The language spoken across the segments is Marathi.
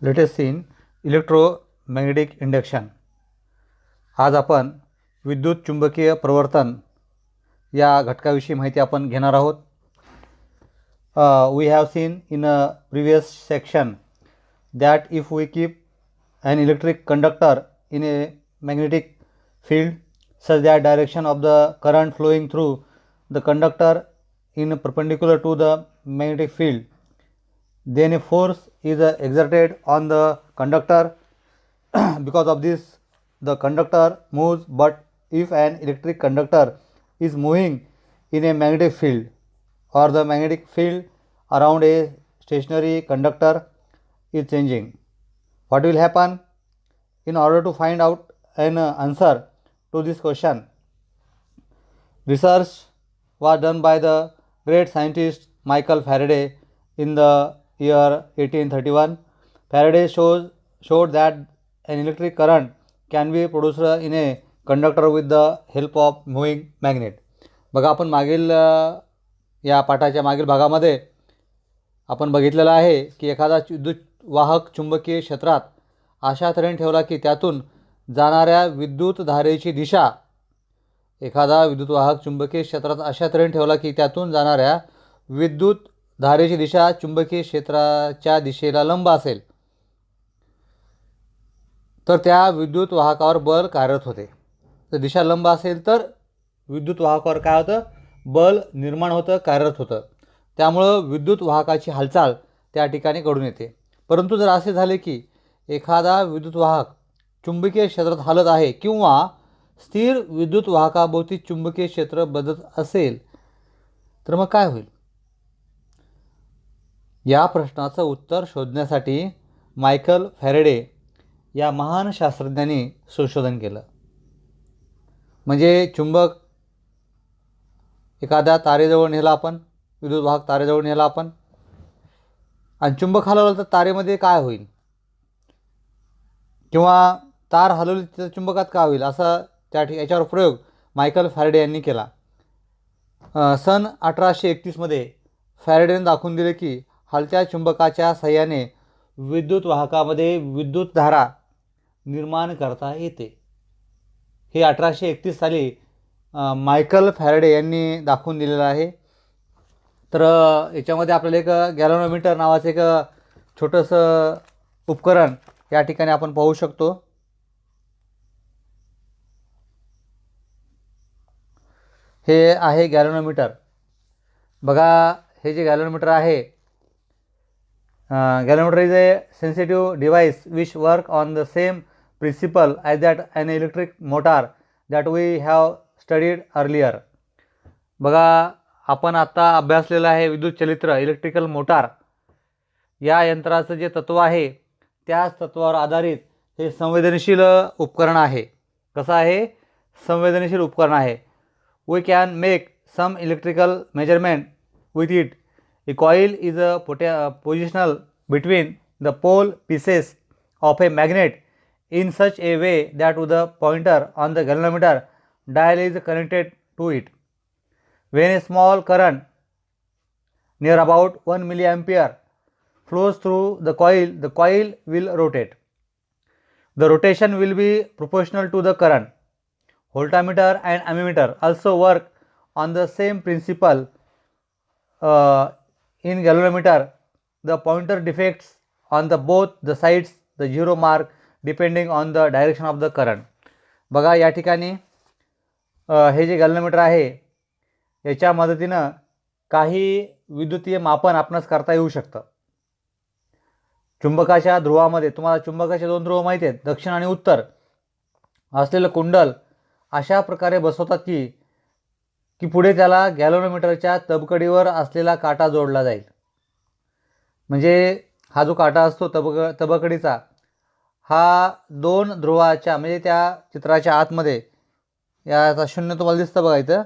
Late us see electromagnetic induction. आज आपण विद्युत चुंबकीय प्रवर्तन या घटकाविषयी माहिती आपण घेणार आहोत. We have seen in a previous section that if we keep an electric conductor in a magnetic field such that direction of the current flowing through the conductor in perpendicular to the magnetic field, then a force is exerted on the conductor. Because of this the conductor moves, but if an electric conductor is moving in a magnetic field or the magnetic field around a stationary conductor is changing, what will happen? In order to find out an answer to this question, research was done by the great scientist Michael Faraday in the year 1831. Faraday showed that an electric current can be produced in a conductor with the help of moving magnet. बघा, आपण मागील या पाठाच्या मागील भागामध्ये आपण बघितलेलं आहे की एखादा विद्युत वाहक चुंबकीय क्षेत्रात अशा तऱ्हेने ठेवला की त्यातून जाणाऱ्या विद्युत धारेची दिशा एखादा विद्युत वाहक चुंबकीय क्षेत्रात अशा तऱ्हेने ठेवला की त्यातून जाणाऱ्या विद्युत धारेची दिशा चुंबकीय क्षेत्राच्या दिशेला लंब असेल तर त्या विद्युत वाहकावर बल कार्यरत होते. तर दिशा लंब असेल तर विद्युत वाहकावर काय होतं? बल निर्माण होतं, कार्यरत होतं. त्यामुळं विद्युत वाहकाची हालचाल त्या ठिकाणी घडून येते. परंतु जर असे झाले की एखादा विद्युत वाहक चुंबकीय क्षेत्रात हलत आहे किंवा स्थिर विद्युत वाहकाभोवती चुंबकीय क्षेत्र बदलत असेल तर मग काय होईल? या प्रश्नाचं उत्तर शोधण्यासाठी मायकल फॅरेडे या महान शास्त्रज्ञांनी संशोधन केलं. म्हणजे चुंबक एखाद्या तारेजवळ नेला आपण, विद्युत वाहक तारेजवळ नेला आपण आणि चुंबक हलवलं तर तारेमध्ये काय होईल? किंवा तार हलवली तर चुंबकात काय होईल? असा याच्यावर प्रयोग मायकल फॅरेडे यांनी केला. सन 1831मध्ये फॅरेडेने दाखवून दिले की हलत्या चुंबकाच्या साहाय्याने विद्युत वाहकामध्ये विद्युत धारा निर्माण करता येते. हे 1831 साली मायकल फॅरेडे यांनी दाखवून दिलेलं आहे. तर याच्यामध्ये आपल्याला एक गॅल्व्हनोमीटर नावाचं एक छोटंसं उपकरण या ठिकाणी आपण पाहू शकतो. हे आहे गॅल्व्हनोमीटर. बघा, हे जे गॅल्व्हनोमीटर आहे, galvanometer is a sensitive device which work on the same principle as that an electric motor that we have studied earlier. बघा, आपण आता अभ्यासलेलं आहे विद्युत चलित्र इलेक्ट्रिकल मोटार. या यंत्राचं जे तत्व आहे त्याच तत्वावर आधारित हे संवेदनशील उपकरण आहे. कसं आहे? संवेदनशील उपकरण आहे. We can make some electrical measurement with it. A coil is a positional between the pole pieces of a magnet in such a way that with the pointer on the galvanometer dial is connected to it. When a small current near about 1 milliampere flows through the coil will rotate. The rotation will be proportional to the current. Voltmeter and ammeter also work on the same principle. In galvanometer, the pointer defects on the both the sides the zero mark depending on the direction of the current. बघा, या ठिकाणी हे जे गॅल्व्हनोमीटर आहे याच्या मदतीनं काही विद्युतीय मापन आपणास करता येऊ शकतं. चुंबकाच्या ध्रुवामध्ये तुम्हाला चुंबकाचे 2 ध्रुव माहिती आहेत, दक्षिण आणि उत्तर असलेलं कुंडल अशा प्रकारे बसवतात की पुढे त्याला गॅल्व्हनोमीटरच्या तबकडीवर असलेला काटा जोडला जाईल. म्हणजे हा जो काटा असतो तबकडीचा हा 2 ध्रुवाच्या म्हणजे त्या चित्राच्या आतमध्ये याचा 0 तुम्हाला दिसतं. बघा, इथं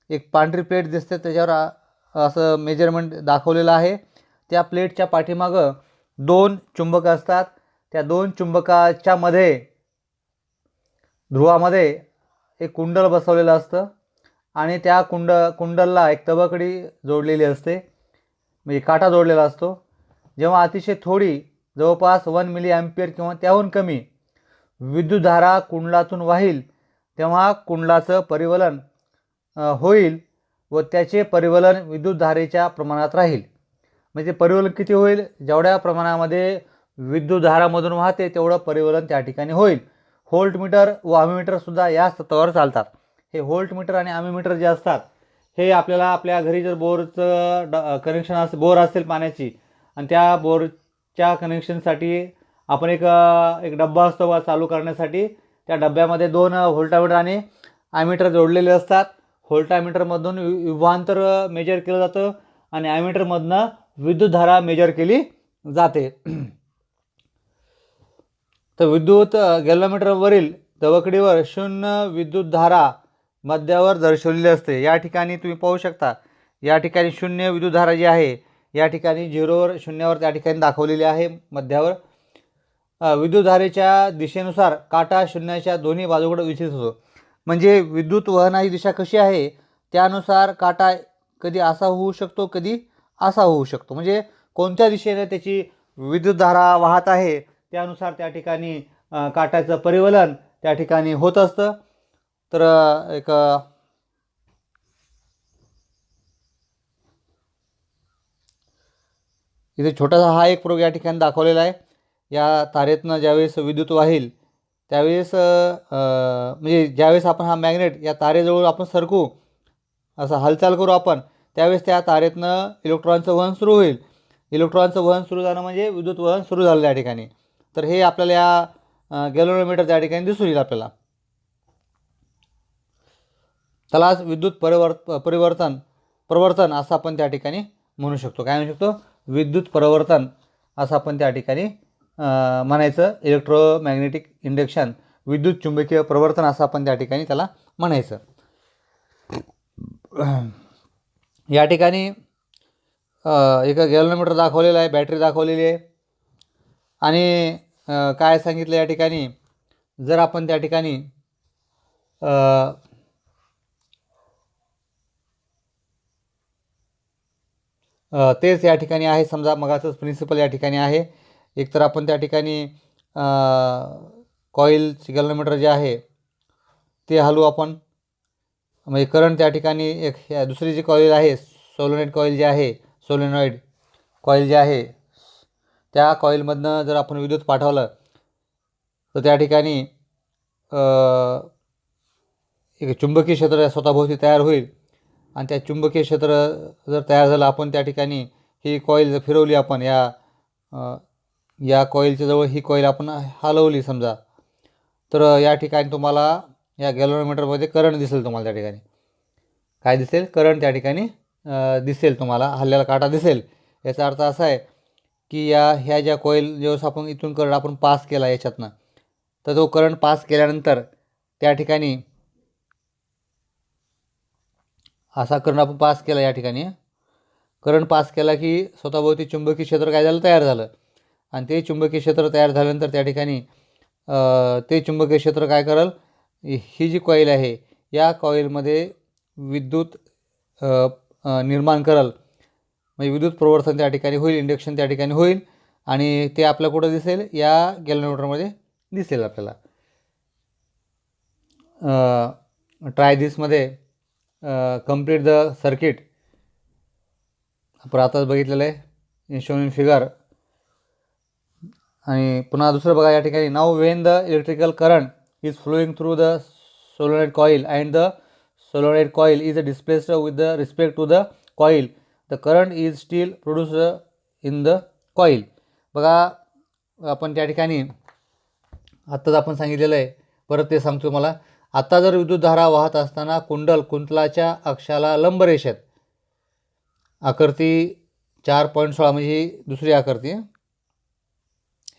एक पांढरी प्लेट दिसते, त्याच्यावर असं मेजरमेंट दाखवलेलं आहे. त्या प्लेटच्या पाठीमागं 2 चुंबक असतात. त्या 2 चुंबकाच्या मध्ये ध्रुवामध्ये एक कुंडल बसवलेलं असतं आणि त्या कुंडलला एक तबकडी जोडलेली असते, म्हणजे काटा जोडलेला असतो. जेव्हा अतिशय थोडी जवळपास 1 मिली ॲम्पियर किंवा त्याहून कमी विद्युतधारा कुंडलातून वाहील तेव्हा कुंडलाचं परिवलन होईल व त्याचे परिवलन विद्युतधारेच्या प्रमाणात राहील. म्हणजे परिवलन किती होईल? जेवढ्या प्रमाणामध्ये विद्युतधारामधून वाहते तेवढं परिवलन त्या ठिकाणी होईल. व्होल्टमीटर व अॅमीमीटरसुद्धा याच तत्त्वावर चालतात. हे व्होल्टमीटर आणि अॅमीमीटर जे असतात हे आपल्याला आपल्या घरी जर बोरचं कनेक्शन बोर असेल पाण्याची आणि त्या बोरच्या कनेक्शनसाठी आपण एक डब्बा असतो बा चालू करण्यासाठी, त्या डब्यामध्ये 2 व्होल्टामीटर आणि ॲमीटर जोडलेले असतात. व्होल्टामीटरमधून विभवांतर मेजर केलं जातं आणि ॲमीटरमधनं विद्युतधारा मेजर केली जाते. तर विद्युत गॅल्व्हनोमीटरवरील तवकडीवर 0 विद्युतधारा मध्यावर दर्शवलेली असते. या ठिकाणी तुम्ही पाहू शकता, या ठिकाणी 0 विद्युतधारा जी आहे या ठिकाणी 0वर 0वर त्या ठिकाणी दाखवलेली आहे मध्यावर. विद्युतधारेच्या दिशेनुसार काटा शून्याच्या दोन्ही बाजूकडे विचलित होतो. म्हणजे विद्युत वहनाची दिशा कशी आहे त्यानुसार काटा कधी असा होऊ शकतो, कधी असा होऊ शकतो. म्हणजे कोणत्या दिशेने त्याची विद्युतधारा वाहत आहे त्यानुसार त्या ठिकाणी काटाचं परिवलन त्या ठिकाणी होत असतं. तर एक इथे छोटासा हा एक प्रयोग या ठिकाणी दाखवलेला आहे. या तारेतनं ज्यावेळेस विद्युत वाहील त्यावेळेस म्हणजे ज्यावेळेस आपण हा मॅग्नेट या तारेजवळ आपण सरकू, असं हालचाल करू आपण, त्यावेळेस त्या तारेतनं इलेक्ट्रॉनचं वहन सुरू होईल. इलेक्ट्रॉनचं वहन सुरू झालं म्हणजे विद्युत वहन सुरू झालं त्या ठिकाणी. तर हे आपल्याला या गॅल्व्हनोमीटर त्या ठिकाणी दिसून येईल आपल्याला. त्यालाच विद्युत प्रवर्तन असं आपण त्या ठिकाणी म्हणू शकतो. काय म्हणू शकतो? विद्युत प्रवर्तन असं आपण त्या ठिकाणी म्हणायचं. इलेक्ट्रोमॅग्नेटिक इंडक्शन, विद्युत चुंबकीय प्रवर्तन असं आपण त्या ठिकाणी त्याला म्हणायचं. या ठिकाणी एक गॅल्व्हनोमीटर दाखवलेला आहे, बॅटरी दाखवलेली आहे आणि काय सांगितलं या ठिकाणी, जर आपण त्या ठिकाणी तेच या ठिकाणी आहे, समजा मगाचंच प्रिन्सिपल या ठिकाणी आहे. एकतर आपण त्या ठिकाणी कॉईल गॅल्व्हनोमीटर जे आहे ते हलवू आपण, म्हणजे करंट त्या ठिकाणी एक दुसरी जी कॉईल आहे सोलेनॉइड कॉईल जे आहे, सोलेनॉइड कॉईल जे आहे त्या कॉईलमधनं जर आपण विद्युत पाठवलं तर त्या ठिकाणी एक चुंबकीय क्षेत्र स्वतःभोवती तयार होईल आणि त्या चुंबकीय क्षेत्र जर तयार झालं, आपण त्या ठिकाणी ही कॉईल जर फिरवली आपण या कॉईलच्या जवळ ही कॉईल आपण हलवली समजा, तर या ठिकाणी तुम्हाला या गॅल्व्हनोमीटरमध्ये करंट दिसेल. तुम्हाला त्या ठिकाणी काय दिसेल? करंट त्या ठिकाणी दिसेल, तुम्हाला हल्ल्याला काटा दिसेल. याचा अर्थ असा आहे की ह्या ज्या कॉईल जेव्हा आपण इथून करंट आपण पास केला याच्यातनं, तर तो करंट पास केल्यानंतर त्या ठिकाणी असा करंट आपण पास केला, या ठिकाणी करंट पास केला की स्वतःभोवती चुंबकीय क्षेत्र काय झालं? तयार झालं. आणि ते चुंबकीय क्षेत्र तयार झाल्यानंतर त्या ठिकाणी ते चुंबकीय क्षेत्र काय करेल? ही जी कॉईल आहे या कॉईलमध्ये विद्युत निर्माण करेल. म्हणजे विद्युत प्रवर्तन त्या ठिकाणी होईल, इंडक्शन त्या ठिकाणी होईल आणि ते आपल्या कुठं दिसेल? या गॅल्व्हनोमीटरमध्ये दिसेल आपल्याला. ट्राय दिसमध्ये कंप्लीट द सर्किट आपण आताच बघितलेलं आहे, शोन इन फिगर. आणि पुन्हा दुसरं बघा या ठिकाणी, now when the electrical current is flowing through the solenoid coil and the solenoid coil is displaced with the respect to the coil, the current is still produced in the coil. बघा आपण त्या ठिकाणी आत्ताच आपण सांगितलेलं आहे, परत ते सांगतो मला. आता जर विद्युतधारा वाहत असताना कुंतलाच्या अक्षाला लंब रेषेत, आकृती 4.16 म्हणजे ही दुसरी आकृती,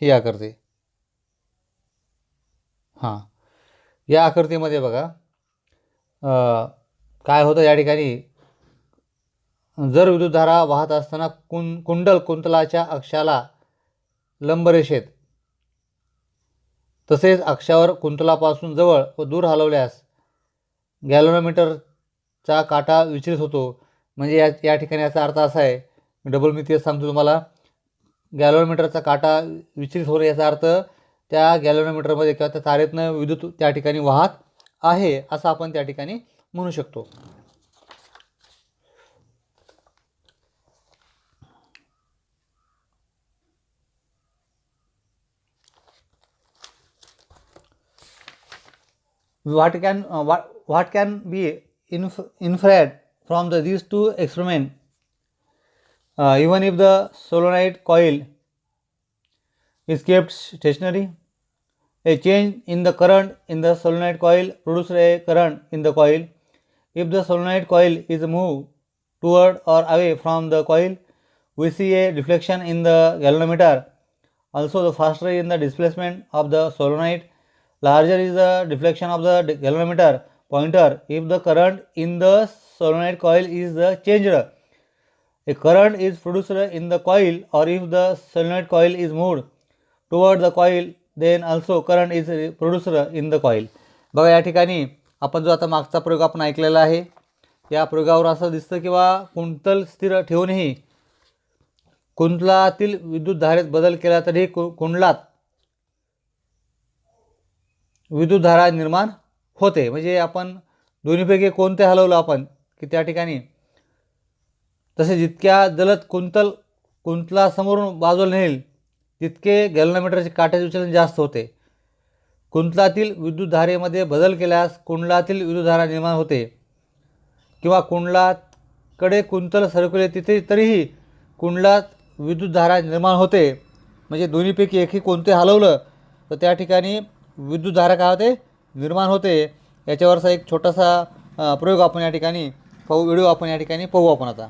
ही आकृती, हां, या आकृतीमध्ये बघा काय होतं या ठिकाणी, जर विद्युतधारा वाहत असताना कुंतलाच्या अक्षाला लंब रेषेत तसेच अक्षावर कुंतलापासून जवळ व दूर हलवल्यास गॅल्व्हनोमीटरचा काटा विचलित होतो. म्हणजे या ठिकाणी याचा अर्थ असा आहे, डबल मी तेच सांगतो तुम्हाला, गॅल्व्हनोमीटरचा काटा विचलित होणे याचा अर्थ त्या गॅल्व्हनोमीटरमध्ये किंवा त्या तारेतनं विद्युत त्या ठिकाणी वाहत आहे असं आपण त्या ठिकाणी म्हणू शकतो. What can be inferred from these two experiments? Even if the solenoid coil is kept stationary, a change in the current in the solenoid coil produces a current in the coil. If the solenoid coil is moved toward or away from the coil, we see a deflection in the galvanometer. Also, the faster is the displacement of the solenoid, larger is the deflection of the galvanometer pointer. If the current in the solenoid coil is changed, a current is produced in the coil, or if the solenoid coil is moved toward the coil, then also current is produced in the coil. बघा या ठिकाणी आपण जो आता मागचा प्रयोग आपण ऐकलेला आहे, या प्रयोगावर असं दिसतं की कुंतल स्थिर ठेवूनही कुंडलातील विद्युतधारेत बदल केला तरी कुंडलात विद्युतधारा निर्माण होते. म्हणजे आपण दोन्हीपैकी कोणते हलवलं आपण की त्या ठिकाणी तसे जितक्या जलद कुंतलासमोरून बाजूला नेईल तितके गॅल्व्हनोमीटरचे काट्याचे विचलन जास्त होते. कुंतलातील विद्युतधारेमध्ये बदल केल्यास कुंडलातील विद्युतधारा निर्माण होते, किंवा कुंडलाकडे कुंतल सरकवले तिथे तरीही कुंडलात विद्युतधारा निर्माण होते. म्हणजे दोन्हीपैकी एकही कोणते हलवलं तर त्या ठिकाणी विद्युतधारा काय होते, निर्माण होते. याच्यावरचा एक छोटासा प्रयोग आपण या ठिकाणी व्हिडिओ आपण या ठिकाणी पाहू आपण आता.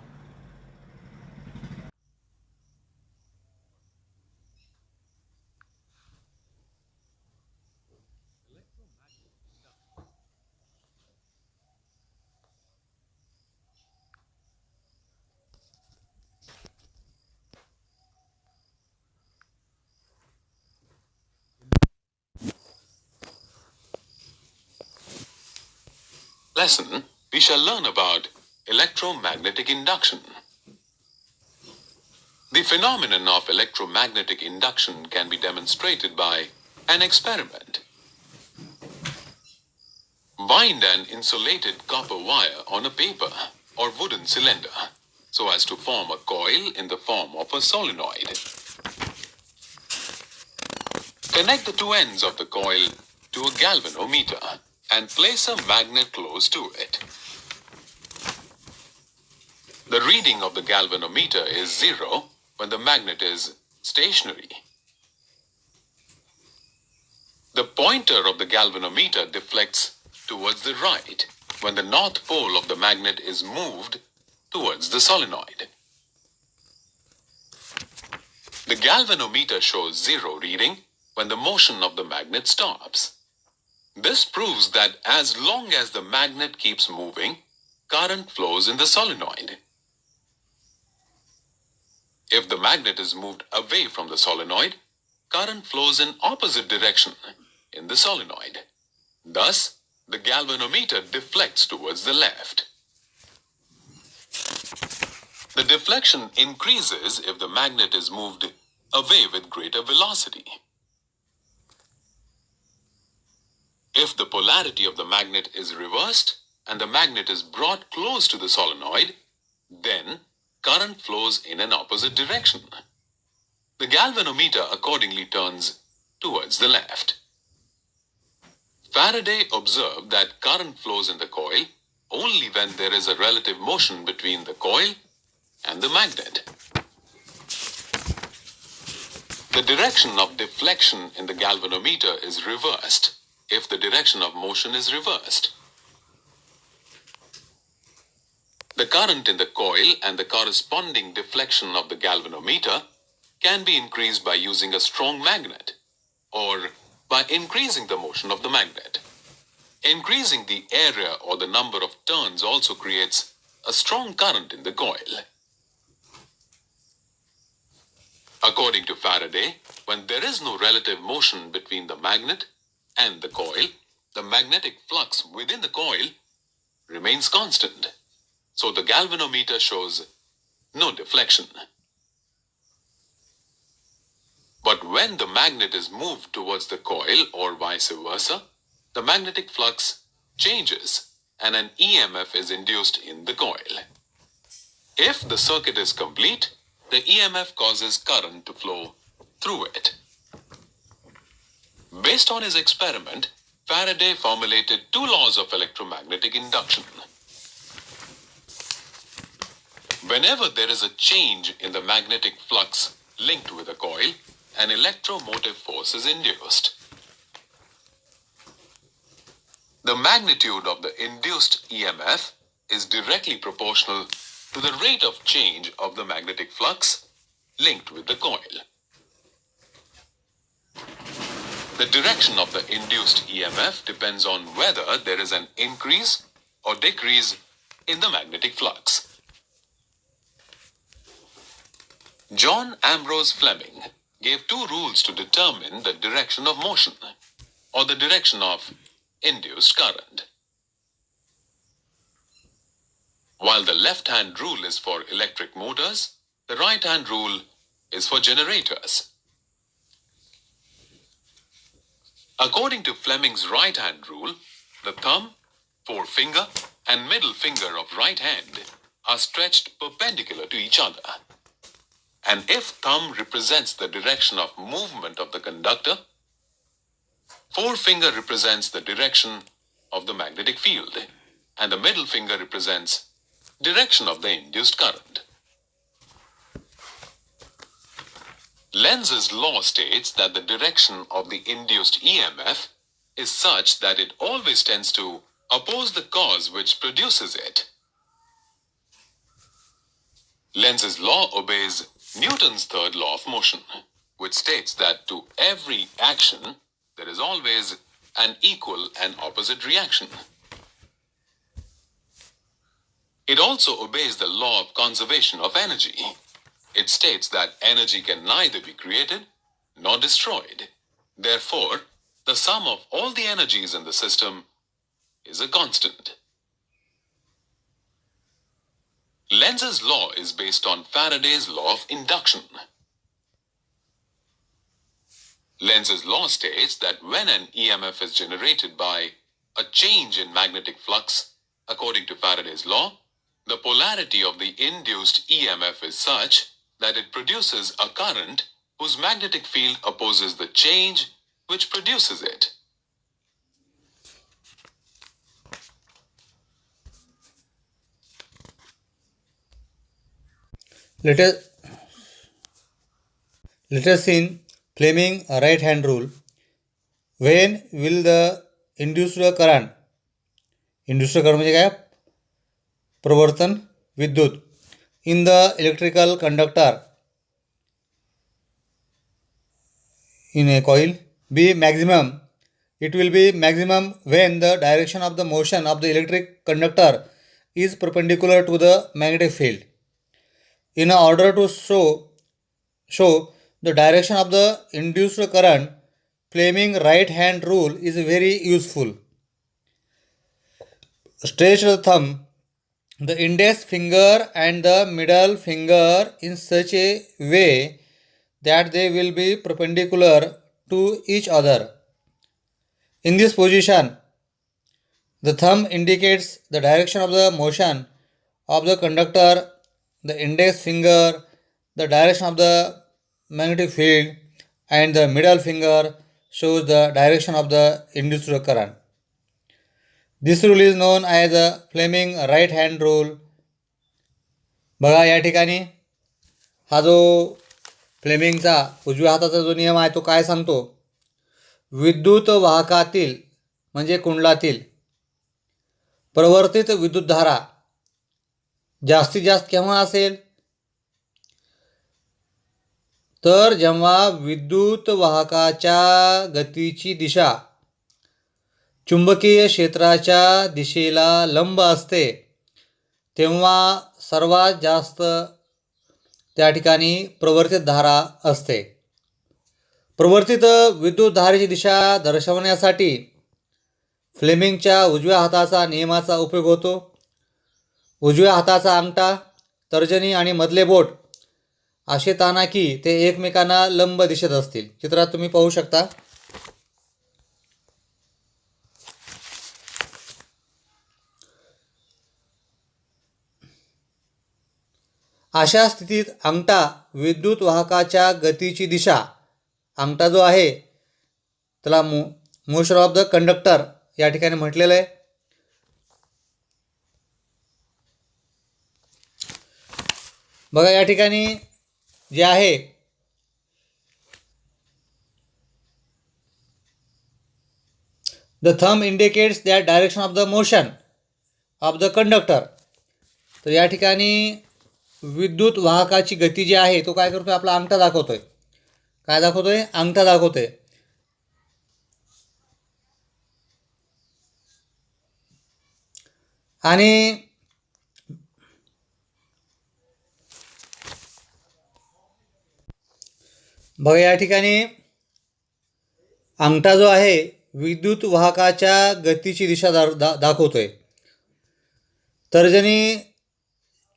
Lesson, we shall learn about electromagnetic induction. The phenomenon of electromagnetic induction can be demonstrated by an experiment. Wind an insulated copper wire on a paper or wooden cylinder so as to form a coil in the form of a solenoid. Connect the two ends of the coil to a galvanometer and place a magnet close to it. The reading of the galvanometer is 0 when the magnet is stationary. The pointer of the galvanometer deflects towards the right when the north pole of the magnet is moved towards the solenoid. The galvanometer shows 0 reading when the motion of the magnet stops. This proves that as long as the magnet keeps moving, current flows in the solenoid. If the magnet is moved away from the solenoid, current flows in opposite direction in the solenoid. Thus, the galvanometer deflects towards the left. The deflection increases if the magnet is moved away with greater velocity. If the polarity of the magnet is reversed and the magnet is brought close to the solenoid, then current flows in an opposite direction. The galvanometer accordingly turns towards the left. Faraday observed that current flows in the coil only when there is a relative motion between the coil and the magnet. The direction of deflection in the galvanometer is reversed if the direction of motion is reversed. The current in the coil and the corresponding deflection of the galvanometer can be increased by using a strong magnet or by increasing the motion of the magnet. Increasing the area or the number of turns also creates a strong current in the coil. According to Faraday, when there is no relative motion between the magnet and the coil, the magnetic flux within the coil remains constant. So the galvanometer shows no deflection. But when the magnet is moved towards the coil or vice versa, the magnetic flux changes and an EMF is induced in the coil. If the circuit is complete, the EMF causes current to flow through it. Based on his experiment, Faraday formulated two laws of electromagnetic induction. Whenever there is a change in the magnetic flux linked with a coil, an electromotive force is induced. The magnitude of the induced EMF is directly proportional to the rate of change of the magnetic flux linked with the coil. The direction of the induced EMF depends on whether there is an increase or decrease in the magnetic flux. John Ambrose Fleming gave two rules to determine the direction of motion, or the direction of induced current. While the left-hand rule is for electric motors, the right-hand rule is for generators. According to Fleming's right-hand rule, the thumb, forefinger, and middle finger of right hand are stretched perpendicular to each other. And if thumb represents the direction of movement of the conductor, forefinger represents the direction of the magnetic field, and the middle finger represents direction of the induced current. Lenz's law states that the direction of the induced EMF is such that it always tends to oppose the cause which produces it. Lenz's law obeys Newton's third law of motion, which states that to every action there is always an equal and opposite reaction. It also obeys the law of conservation of energy. It states that energy can neither be created nor destroyed. Therefore, the sum of all the energies in the system is a constant. Lenz's law is based on Faraday's law of induction. Lenz's law states that when an EMF is generated by a change in magnetic flux, according to Faraday's law, the polarity of the induced EMF is such that it produces a current whose magnetic field opposes the change which produces it. Let us in Fleming right hand rule. When will the induced current म्हणजे काय? प्रवर्तन विद्युत in the electrical conductor in a coil be maximum. It will be maximum when the direction of the motion of the electric conductor is perpendicular to the magnetic field. In order to show the direction of the induced current, Fleming right hand rule is very useful. Stretch the thumb, the index finger and the middle finger in such a way that they will be perpendicular to each other. In this position, the thumb indicates the direction of the motion of the conductor, the index finger the direction of the magnetic field, and the middle finger shows the direction of the induced current. This rule is known as the Fleming right hand rule. बघा या ठिकाणी हा जो फ्लेमिंगचा उजव्या हाताचा जो नियम आहे तो काय सांगतो? विद्युत वाहकातील म्हणजे कुंडलातील प्रवर्तित विद्युतधारा जास्तीत जास्त केव्हा असेल? तर जेव्हा विद्युत वाहकाच्या गतीची दिशा चुंबकीय क्षेत्राच्या दिशेला लंब असते तेव्हा सर्वात जास्त त्या ठिकाणी प्रवर्तित धारा असते. प्रवर्तित विद्युत धारेची दिशा दर्शवण्यासाठी फ्लेमिंगच्या उजव्या हाताचा नियमाचा उपयोग होतो. उजव्या हाताचा अंगठा, तर्जनी आणि मधले बोट असे ताणा की ते एकमेकांना लंब दिसत असतील. चित्रात तुम्ही पाहू शकता. अशा स्थितीत अंगठा विद्युत वाहकाच्या गतीची दिशा, अंगठा जो आहे त्याला मोशन ऑफ द कंडक्टर या ठिकाणी म्हटलेलं आहे. बघा या ठिकाणी जे आहे the thumb indicates that direction of the motion of the conductor. तर या ठिकाणी विद्युत वाहकाची गती जी आहे तो काय करतोय, आपला अंगठा दाखवतोय. काय दाखवतोय? अंगठा दाखवतोय. आणि बघा या ठिकाणी अंगठा जो आहे विद्युत वाहकाच्या गतीची दिशा दाखवतोय. तर्जनी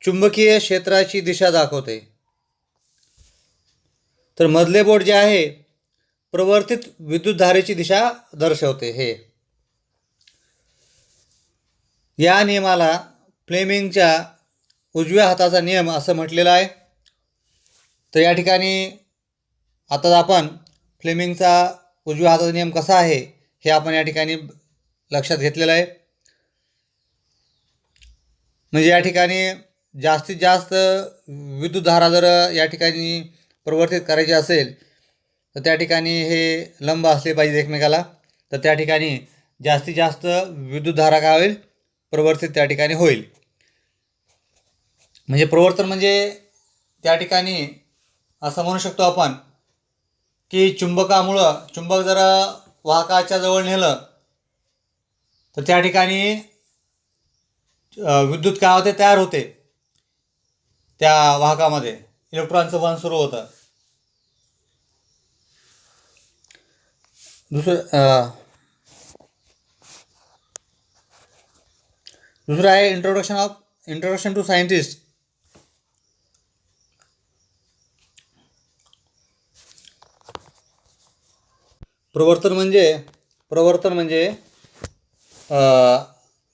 चुंबकीय क्षेत्राची दिशा दाखवते. तर मधले बोट जे आहे प्रवर्तित विद्युतधारेची दिशा दर्शवते. हे या नियमाला फ्लेमिंगच्या उजव्या हाताचा नियम असं म्हटलेलं आहे. तर या ठिकाणी आता आपण फ्लेमिंगचा उजव्या हाताचा नियम कसा आहे हे आपण या ठिकाणी लक्षात घेतलेलं आहे. म्हणजे या ठिकाणी जास्तीत जास्त विद्युतधारा जर या ठिकाणी प्रवर्तित करायची असेल तर त्या ठिकाणी हे लंब असले पाहिजे एकमेकाला. तर त्या ठिकाणी जास्तीत जास्त विद्युतधारा काय होईल, प्रवर्तित त्या ठिकाणी होईल. म्हणजे प्रवर्तन म्हणजे त्या ठिकाणी असं म्हणू शकतो आपण की चुंबक जर वाहकाच्या जवळ नेलं तर त्या ठिकाणी विद्युत काय होते, तयार होते. त्या वाहकामध्ये इलेक्ट्रॉनचं वहन सुरू होतं. दुसरं आहे इंट्रोडक्शन टू सायंटिस्ट. प्रवर्तन म्हणजे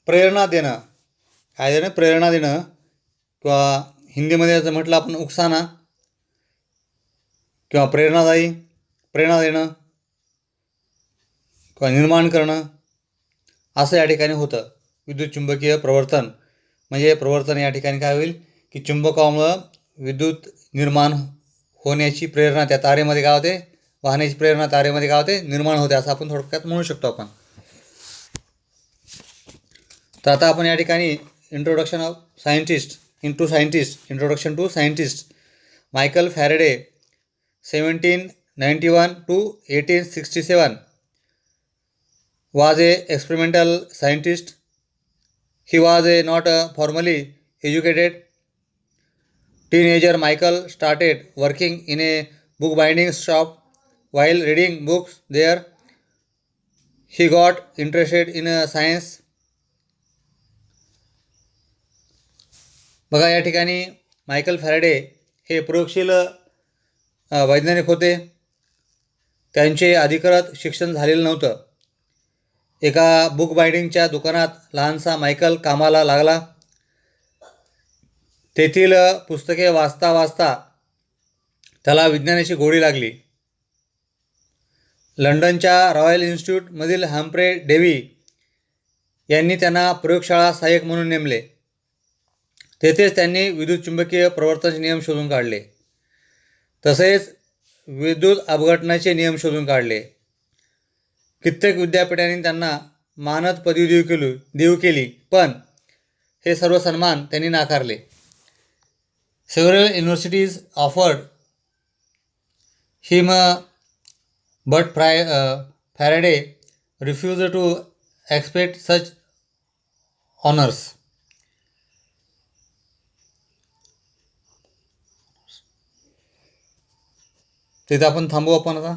प्रेरणा देणं. काय देणं? प्रेरणा देणं, किंवा हिंदीमध्ये जर म्हटलं आपण उकसाना किंवा प्रेरणा देणं किंवा निर्माण करणं असं या ठिकाणी होतं. विद्युत चुंबकीय प्रवर्तन म्हणजे प्रवर्तन या ठिकाणी काय होईल की चुंबकामुळं विद्युत निर्माण होण्याची प्रेरणा त्या तारेमध्ये काय होते, वाहण्याची प्रेरणा तारेमध्ये काय होते, निर्माण होते, असं आपण थोडक्यात म्हणू शकतो आपण. तर आता आपण या ठिकाणी introduction to scientist Michael Faraday 1791 to 1867 was a experimental scientist. He was not formally educated. Teenager Michael started working in a bookbinding shop. While reading books there, he got interested in science. बघा या ठिकाणी मायकल फॅरेडे हे प्रयोगशील वैज्ञानिक होते. त्यांचे अधिकृत शिक्षण झालेलं नव्हतं. एका बुक बाइंडिंगच्या दुकानात लहानसा मायकल कामाला लागला. तेथील पुस्तके वाचता वाचता त्याला विज्ञानाची गोडी लागली. लंडनच्या रॉयल इन्स्टिट्यूटमधील हम्फ्रे डेव्ही यांनी त्यांना प्रयोगशाळा सहाय्यक म्हणून नेमले. तेथेच त्यांनी विद्युत चुंबकीय प्रवर्तनाचे नियम शोधून काढले. तसेच विद्युत अपघटनाचे नियम शोधून काढले. कित्येक विद्यापीठांनी त्यांना मानद पदवी देऊ केली, पण हे सर्व सन्मान त्यांनी नाकारले. Several universities offered him, but Faraday refused to accept such honors. तिथे आपण थांबू आपण आता.